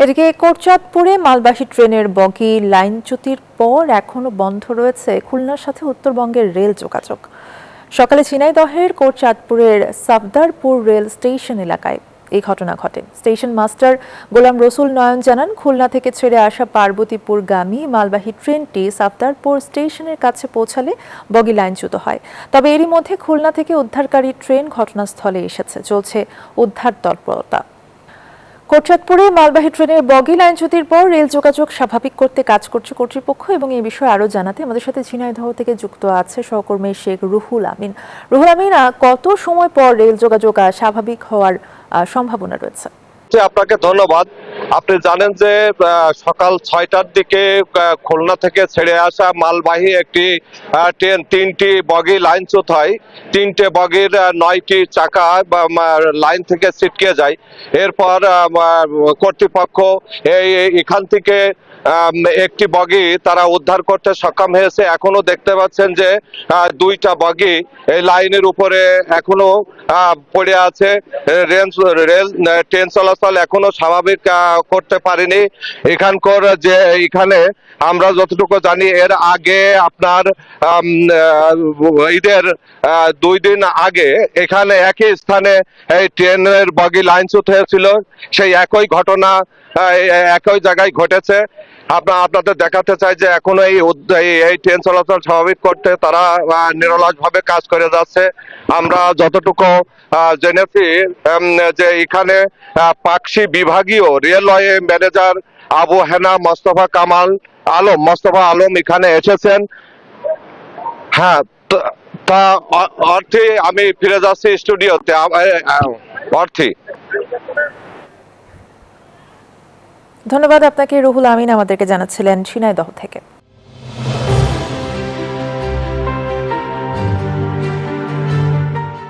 এদিকে কোটচাঁদপুরে মালবাহী ট্রেনের বগি লাইনচ্যুতির পর এখনো বন্ধ রয়েছে খুলনার সাথে উত্তরবঙ্গের রেল যোগাযোগ। সকালে ঝিনাইদহের কোটচাঁদপুরের সাফদারপুর রেল স্টেশন এলাকায় এই ঘটনা ঘটে। স্টেশন মাস্টার গোলাম রসুল নয়ন জানান, খুলনা থেকে ছেড়ে আসা পার্বতীপুরগামী মালবাহী ট্রেনটি সাফদারপুর স্টেশনের কাছে পৌঁছালে বগি লাইনচ্যুত হয়। তবে এরই মধ্যে খুলনা থেকে উদ্ধারকারী ট্রেন ঘটনাস্থলে এসেছে, চলছে উদ্ধার তৎপরতা। কোটচাঁদপুরে মালবাহী ট্রেনের বগি লাইনচ্যুতির পর রেল যোগাযোগ স্বাভাবিক করতে কাজ করছে কর্তৃপক্ষ এবং এই বিষয়ে আরো জানাতে আমাদের সাথে ঝিনাইদহ থেকে যুক্ত আছে সহকর্মী শেখ রুহুল আমিন। রুহুল আমিন, কত সময় পর রেল যোগাযোগ স্বাভাবিক হওয়ার সম্ভাবনা রয়েছে? আপনাকে ধন্যবাদ। আপনি জানেন যে সকাল 6টার দিকে খুলনা থেকে ছেড়ে আসা মালবাহী একটি ট্রেন 3টি বগি লাইনচ্যুত হয়। 3টে বগির 9টি চাকা লাইন থেকে ছিটকে যায়। এরপর কর্তৃপক্ষ এখান থেকে একটি বগি তারা উদ্ধার করতে সক্ষম হয়েছে। এখনো দেখতে পাচ্ছেন যে 2টা বগি এই লাইনের উপরে এখনো পড়ে আছে। রেল ট্রেন চলাচল এখনো স্বাভাবিক করতে পারেনি। এখানে আমরা যতটুকু জানি, এর আগে আপনার ঈদের 2 দিন আগে এখানে একই স্থানে এই ট্রেনের বগি লাইনচ্যুত হয়েছিল। সেই একই ঘটনা একই জায়গায় ঘটেছে। আপনাদের দেখাতে চাই যে এখনো এই ট্রেন চলাচল স্বাভাবিক করতে তারা নিরলসভাবে কাজ করে যাচ্ছে। আমরা যতটুকু জেনেছি যে এখানে পাকশি বিভাগীয় রেলওয়ে ম্যানেজার আবু হেনা মোস্তফা আলম এখানে এসেছেন। হ্যাঁ, তা অর্থে আমি ফিরে যাচ্ছি স্টুডিওতে। অর্থে ধন্যবাদ আপনাকে রুহুল আমিন, আমাদেরকে জানাচ্ছিলেন ঝিনাইদহ থেকে।